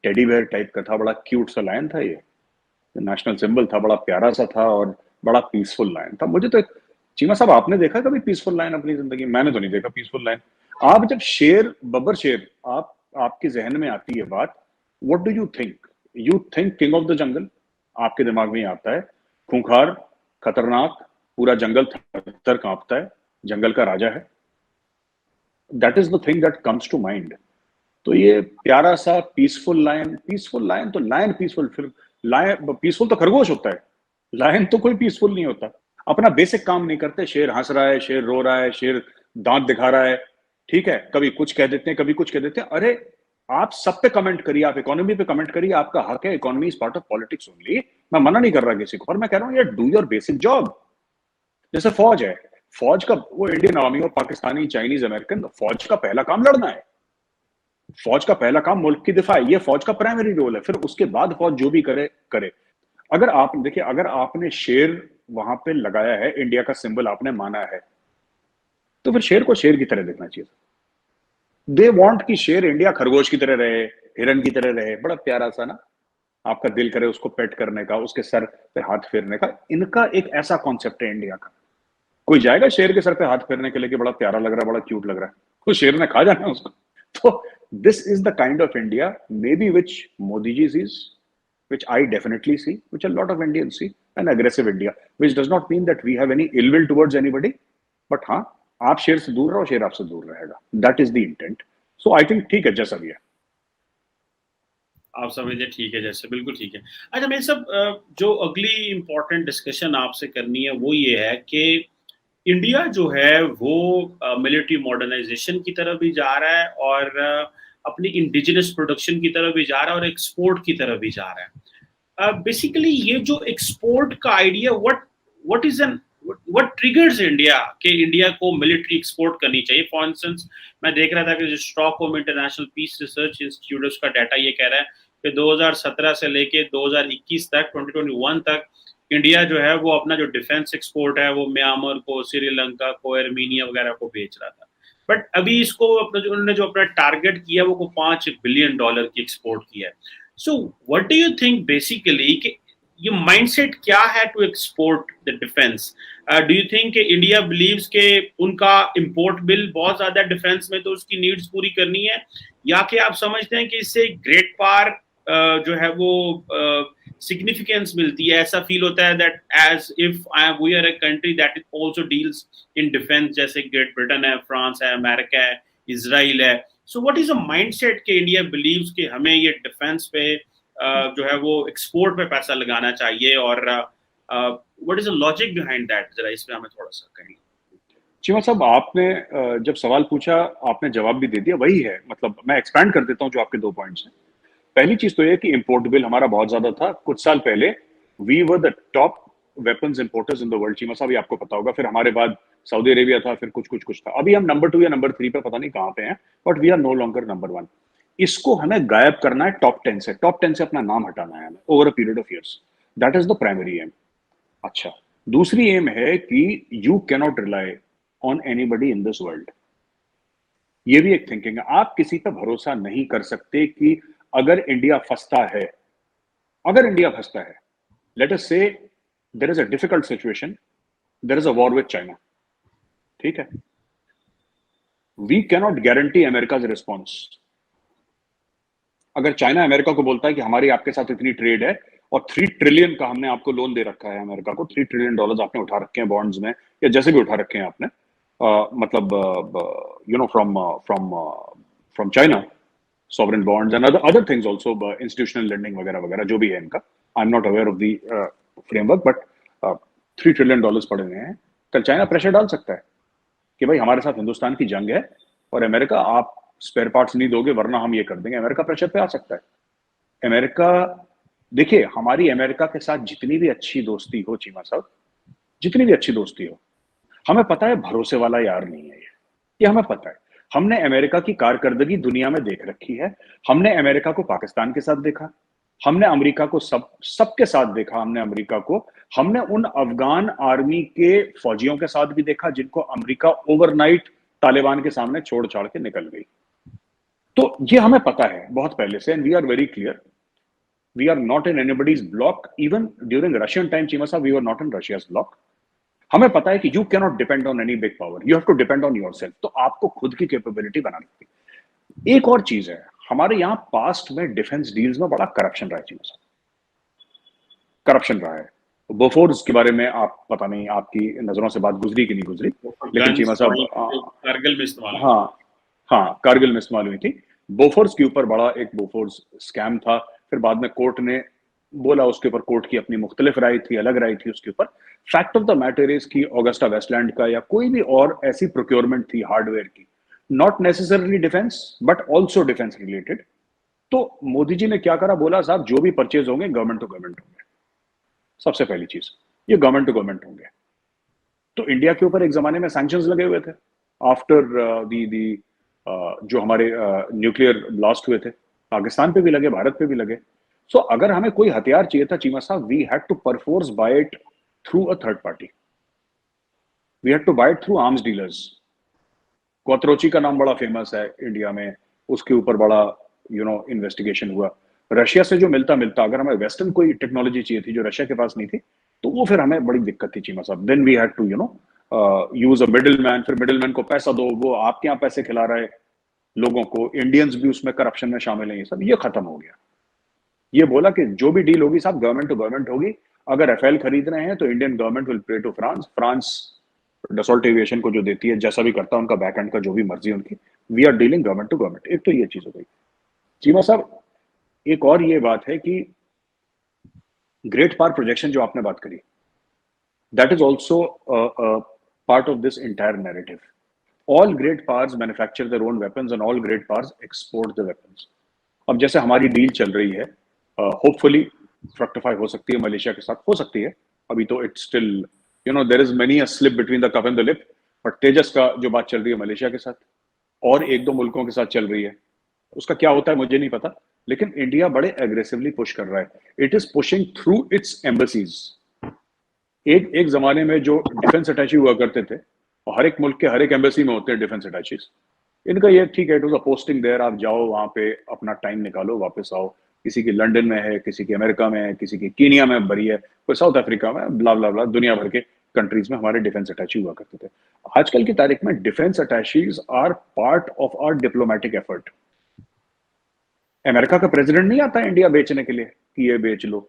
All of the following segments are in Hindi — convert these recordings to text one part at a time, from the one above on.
टेडी बेयर टाइप का था, बड़ा क्यूट सा लायन था ये, नेशनल सिंबल था, बड़ा प्यारा सा था और बड़ा पीसफुल लायन था। मुझे तो चीमा साहब, आपने देखा कभी पीसफुल लायन अपनी जिंदगी में? मैंने तो नहीं देखा पीसफुल लायन। आप जब शेर, बब्बर शेर, आपके जहन में आती है बात, what do you think? You think king of the jungle, आपके दिमाग में ही आता है, खूंखार, खतरनाक, पूरा जंगल थर कांपता है, जंगल का राजा है। That is the thing that comes to mind. तो ये प्यारा सा पीसफुल लायन, पीसफुल लायन तो लायन पीसफुल, फिर लायन पीसफुल तो खरगोश होता है, लायन तो कोई पीसफुल नहीं होता। अपना बेसिक काम नहीं करते। शेर हंस रहा है, शेर रो रहा है, शेर दांत दिखा रहा है, ठीक है, कभी कुछ कह देते हैं, कभी कुछ कह देते हैं। अरे आप सब पे कमेंट करिए, आप इकोनॉमी पे कमेंट करिए, आपका हक है, economy is part of politics only. मैं मना नहीं कर रहा किसी को, पर मैं कह रहा हूँ यार, डू योर बेसिक जॉब। जैसे फौज है, फौज का, वो इंडियन आर्मी और पाकिस्तानी, चाइनीज, अमेरिकन, फौज का पहला काम लड़ना है, फौज का पहला काम मुल्क की दिफा है, ये फौज का प्राइमरी रोल है। फिर उसके बाद फौज जो भी करे करे। अगर आप देखिए, अगर आपने शेर वहां पे लगाया है, इंडिया का सिंबल आपने माना है, तो फिर शेर को शेर की तरह देखना चाहिए। दे वांट कि शेर इंडिया खरगोश की तरह रहे, हिरन की तरह रहे, बड़ा प्यारा सा ना, आपका दिल करे उसको पेट करने का, उसके सर पे हाथ फेरने का। इनका एक ऐसा कॉन्सेप्ट है इंडिया का। कोई जाएगा शेर के सर पे हाथ फेरने के लिए कि बड़ा प्यारा लग रहा है, बड़ा क्यूट लग रहा है? तो शेर ने खा जाना है उसको। तो this is the kind of India may be which Modi ji sees, which I definitely see, which a lot of Indians see, an aggressive India, which does not mean that we have any ill will towards anybody, but हाँ, आप शेर से दूर रहो, शेर आपसे दूर रहेगा। That is the intent. So I think ठीक है, जैसा भी है। आप समझे, ठीक है जैसे, बिल्कुल ठीक है। अच्छा, मैं सब जो अगली इंपॉर्टेंट डिस्कशन आपसे करनी है वो ये है कि इंडिया जो है वो मिलिट्री मॉडर्नाइजेशन की तरफ भी जा रहा है और अपनी इंडिजिनस प्रोडक्शन की तरफ भी जा रहा है और एक्सपोर्ट की तरफ भी जा रहा है। बेसिकली ये जो एक्सपोर्ट का idea, what is an what triggers India के इंडिया को मिलिट्री एक्सपोर्ट करनी चाहिए? फॉर इंस्टेंस, मैं देख रहा था कि जो Stockholm International Peace Research Institute, उसका डाटा ये कह रहा है कि 2017 से लेके 2021 तक, 2021 तक, इंडिया जो है वो अपना जो डिफेंस एक्सपोर्ट है वो म्यांमार को, श्रीलंका को, आर्मीनिया वगैरह को बेच रहा था। बट अभी इसको अपना जो उन्होंने जो अपना टारगेट किया वो $5 बिलियन की एक्सपोर्ट किया है। So what do you think basically कि ये माइंडसेट क्या है to export the defence? Do you think India believes के उनका इंपोर्ट बिल बहुत ज्यादा डिफेंस में, तो उसकी नीड्स पूरी करनी है, या कि आप समझते हैं कि इससे ग्रेट पावर जो है वो सिग्निफिकेंस मिलती है? ऐसा फील होता है that as if we are a country that also deals in defence, जैसे ग्रेट ब्रिटेन है, फ्रांस है, अमेरिका है, इजराइल है। So what is a mindset के इंडिया बिलीव्स कि हमें ये डिफेंस पे जो है वो एक्सपोर्ट पे पैसा लगाना चाहिए, और what is the logic behind that? जरा इस पे हमें थोड़ा सा कहें। चीमा साहब, आपने जब सवाल पूछा, आपने जवाब भी दे दिया, वही है। मतलब मैं एक्सपैंड कर देता हूँ जो आपके 2 पॉइंट्स हैं। पहली चीज तो ये कि इंपोर्ट बिल हमारा बहुत ज्यादा था कुछ साल पहले। We were the top weapons importers in the world. Cheema साहब, ये आपको पता होगा। फिर हमारे बाद सऊदी अरेबिया था, फिर कुछ कुछ कुछ था। अभी हम नंबर 2 या नंबर 3 पे पता नहीं कहाँ पे हैं, but we are no longer number 1। इसको हमें गायब करना है टॉप 10 से। टॉप 10 से अपना नाम हटाना है हमें over a period of years. That is the primary aim. अच्छा, दूसरी एम है कि you cannot rely on anybody in this world. ये भी एक थिंकिंग है। आप किसी पर भरोसा नहीं कर सकते कि अगर इंडिया फंसता है, अगर इंडिया फंसता है, let us say there is a difficult situation, there is a war with China, ठीक है, we cannot guarantee America response. अगर चाइना अमेरिका को बोलता है कि हमारी आपके साथ इतनी ट्रेड है और 3 ट्रिलियन का हमने आपको लोन दे रखा है, अमेरिका को $3 ट्रिलियन आपने उठा रखे हैं बॉन्ड्स में, या जैसे भी उठा रखे हैं आपने, मतलब you know from China, sovereign bonds and other things also, institutional lending वगैरह वगैरह जो भी है इनका। I am not aware of the framework, but $3 trillion पड़े हुए हैं। कल चाइना प्रेशर डाल सकता है कि भाई हमारे साथ हिंदुस्तान की जंग है और अमेरिका आप स्पेयर पार्ट्स नहीं दोगे वरना हम ये कर देंगे। अमेरिका प्रेशर पे आ सकता है। अमेरिका, देखिए, हमारी अमेरिका के साथ जितनी भी अच्छी दोस्ती हो चीमा साहब, जितनी भी अच्छी दोस्ती हो, हमें पता है भरोसे वाला यार नहीं है ये हमें पता है। हमने अमेरिका की कारकर्दगी दुनिया में देख रखी है। हमने अमेरिका को पाकिस्तान के साथ देखा, हमने अमेरिका को सबके साथ देखा। हमने अमेरिका को, हमने उन अफगान आर्मी के फौजियों के साथ भी देखा जिनको अमेरिका ओवरनाइट तालिबान के सामने छोड़ छाड़ के निकल गई। तो ये हमें पता है बहुत पहले से, and we are very clear, we are not in anybody's block. Even during Russian time Cheema साहब, we were not in Russia's block. हमें पता है कि you can not depend on any big power, you have to depend on yourself. तो आपको खुद की कैपेबिलिटी बनानी होगी। एक और चीज है, हमारे यहाँ पास्ट में डिफेंस डील्स में बड़ा करप्शन रहा है चीमा साहब, करप्शन रहा है। बोफोर्स के बारे में आप पता नहीं आपकी नजरों से बात गुजरी कि नहीं गुजरी, लेकिन गन्स चीमा साहब, वहीं जो कारगिल में इस्तेमाल हुई थी। हाँ हाँ, कारगिल में इस्तेमाल हुई थी। बोफोर्स के ऊपर बड़ा एक बोफोर्स स्कैम था, फिर बाद में कोर्ट ने बोला, उसके ऊपर कोर्ट की अपनी मुख्तलिफ राय थी, अलग राय थी उसके ऊपर। Fact of the matter is कि ऑगस्टा वेस्टलैंड का या कोई भी और ऐसी प्रोक्योरमेंट थी हार्डवेयर की, not necessarily defence but also defence related. तो मोदी जी ने क्या करा, बोला साहब जो भी परचेज होंगे गवर्नमेंट टू गवर्नमेंट होंगे। सबसे पहली चीज, ये गवर्नमेंट टू गवर्नमेंट होंगे। तो इंडिया के ऊपर एक जमाने में सैंक्शंस लगे हुए थे आफ्टर दी जो हमारे न्यूक्लियर ब्लास्ट हुए थे, पाकिस्तान पे भी लगे, भारत पे भी लगे। सो अगर हमें कोई हथियार चाहिए था चीमा साहब, we had to perforce buy it through a third party, we had to buy it through arms dealers. Quattrocchi का नाम बड़ा फेमस है इंडिया में, उसके ऊपर बड़ा इन्वेस्टिगेशन हुआ। रशिया से जो मिलता मिलता अगर हमें वेस्टर्न कोई टेक्नोलॉजी चाहिए थी जो रशिया के पास नहीं थी, तो वो फिर हमें बड़ी दिक्कत थी चीमा साहब। Then we had to use a middle man. फिर मिडिल मैन को पैसा दो, वो आपके यहाँ पैसे खिला रहा है लोगों को, इंडियंस भी उसमें करप्शन में शामिल है, ये सब ये खत्म हो गया। ये बोला कि जो भी डील होगी साहब गवर्नमेंट टू गवर्नमेंट होगी। अगर एफएल खरीद रहे हैं तो Indian government will pay to France, France Dassault Aviation को जो देती है, जैसा भी करता है उनका बैक एंड का जो भी मर्जी उनकी, we are dealing government to government. एक तो ये चीज हो गई चीमा साहब। एक और ये बात है कि ग्रेट पावर प्रोजेक्शन जो आपने बात करी, that is also part of this entire narrative. All great powers manufacture their own weapons and all great powers export the weapons. अब जैसे हमारी डील चल रही है, होपफुली फ्रक्टिफाई हो सकती है मलेशिया के साथ, हो सकती है। अभी तो it's still there is many a slip between the cup and the lip, but Tejas का जो बात चल रही है मलेशिया के साथ और एक दो मुल्कों के साथ चल रही है, उसका क्या होता है मुझे नहीं पता, लेकिन इंडिया बड़े एग्रेसिवली पुश कर रहा है। It is pushing through it's embassies. एक जमाने में जो डिफेंस अटैची हुआ करते थे, और हर एक मुल्क के हर एक एम्बेसी में होते हैं डिफेंस अटैचीज, इनका ये ठीक है, it was a posting there, आप जाओ वहां पे अपना टाइम निकालो वापस आओ। किसी की लंदन में है, किसी की अमेरिका में है, किसी की कीनिया में भरी है, कोई साउथ अफ्रीका में, ब्ला ब्ला ब्ला, दुनिया भर के कंट्रीज में हमारे डिफेंस अटैची हुआ करते थे। आजकल की तारीख में defence attaches are part of our diplomatic effort. America का प्रेसिडेंट नहीं आता इंडिया बेचने के लिए कि ये बेच लो,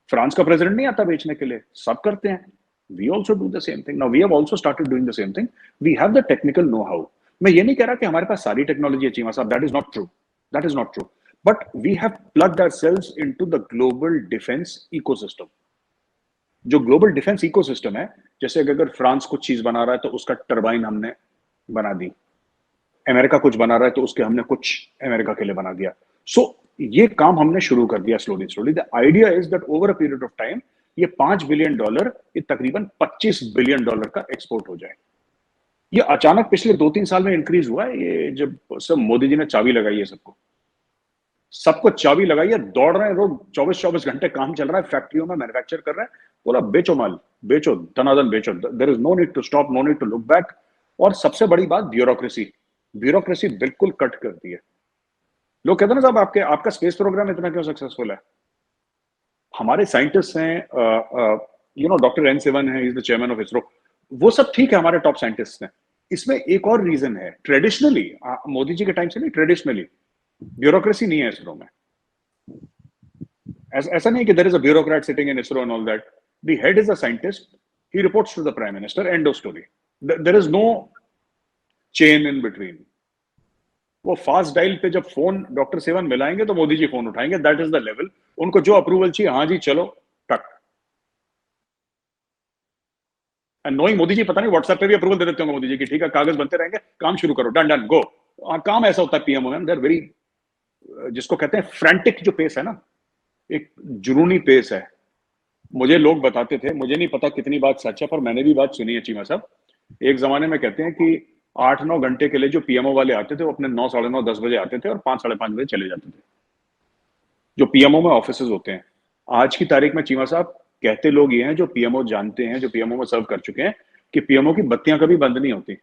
फ्रांस का प्रेसिडेंट नहीं आता बेचने के लिए, सब करते हैं। We also do the same thing now, we have also started doing the same thing. We have the technical know how. मैं ये नहीं कह रहा कि हमारे पास सारी टेक्नोलॉजी है चीमा साहब, that is not true, that is not true, but we have plugged ourselves into the global defence ecosystem. जो ग्लोबल डिफेंस इकोसिस्टम है, जैसे अगर फ्रांस कुछ चीज बना रहा है तो उसका टरबाइन हमने बना दी, अमेरिका कुछ बना रहा है तो उसके हमने कुछ अमेरिका के लिए बना दिया। सो ये काम हमने शुरू कर दिया slowly slowly. The idea is that over a period of time ये $5 बिलियन, ये तकरीबन $25 बिलियन का एक्सपोर्ट हो जाए। ये अचानक पिछले 2-3 साल में इंक्रीज हुआ है, ये जब सब मोदी जी ने चाबी लगाई है, सबको चाबी लगाई है, दौड़ रहे हैं लोग, 24-24 घंटे काम चल रहा है, फैक्ट्रियों में मैन्युफैक्चर कर रहे हैं। बोला बेचो माल, बेचो धनाधन बेचो, there is no need to stop, no need to look back. और सबसे बड़ी बात ब्यूरोक्रेसी, ब्यूरोक्रेसी बिल्कुल कट कर दी है। लोग कहते हैं ना साहब आपका स्पेस प्रोग्राम इतना क्यों सक्सेसफुल है? हमारे साइंटिस्ट हैं, डॉक्टर एन सिवन है, is the chairman of ISRO, वो सब ठीक है, हमारे टॉप साइंटिस्ट हैं। इसमें एक और रीजन है, ट्रेडिशनली, मोदी जी के टाइम से नहीं, ट्रेडिशनली ब्यूरोक्रेसी नहीं है इसरो में। ऐसा नहीं कि there is a bureaucrat sitting in ISRO and all that. The head is a scientist, he reports to the prime minister, end of story. There is no chain in between. वो फास्ट डायल पे जब फोन डॉक्टर सेवन मिलाएंगे तो मोदी जी फोन उठाएंगे, दैट इज द लेवल। उनको जो अप्रूवल चाहिए, हाँ जी चलो टक। एंड नोइंग मोदी जी, पता नहीं व्हाट्सएप पे भी अप्रूवल दे देते होंगे मोदी जी की, ठीक है कागज बनते रहेंगे, काम शुरू करो, डन डन गो। काम ऐसा होता है पीएमओ में, देयर वेरी, जिसको कहते हैं फ्रैंटिक जो पेस है ना, एक जुनूनी पेस है। मुझे लोग बताते थे, मुझे नहीं पता कितनी बात सच है, पर मैंने भी बात सुनी है चीमा साहब। एक जमाने में कहते हैं कि 8-9 घंटे के लिए जो पीएमओ वाले आते थे वो अपने 9, 9:30, 10 बजे आते थे और 5, 5:30 बजे चले जाते थे, जो पीएमओ में ऑफिसेज होते हैं। आज की तारीख में चीमा साहब, कहते लोग ये हैं जो पीएमओ जानते हैं, जो पीएमओ में सर्व कर चुके हैं, कि पीएमओ की बत्तियां कभी बंद नहीं होती।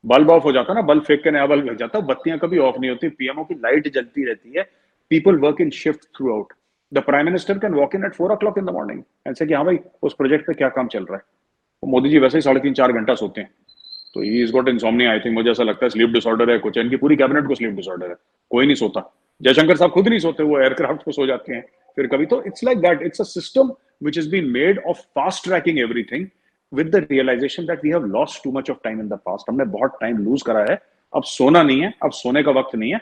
बल्ब ऑफ हो जाता ना, बल्ब फेंक के नया बल्ब लग जाता, बत्तियां कभी ऑफ नहीं होती, पीएमओ की लाइट जलती रहती है, people work in shift throughout. The prime minister can walk in at 4 o'clock in the morning and say कि हाँ भाई उस प्रोजेक्ट पे क्या काम चल रहा है। तो मोदी जी वैसे ही 3.5-4 घंटा सोते हैं, तो he is got insomnia, I think, मुझे ऐसा लगता है स्लीप डिसऑर्डर है कुछ, इनकी पूरी कैबिनेट को स्लीप डिसऑर्डर है, कोई नहीं सोता। जयशंकर साहब खुद नहीं सोते, वो एयरक्राफ्ट को सो जाते हैं फिर कभी। तो it's like that, it's a system which is been made of fast tracking everything with the realisation that we have lost too much of time in the past. हमने बहुत टाइम लूज करा है, अब सोना नहीं है, अब सोने का वक्त नहीं है,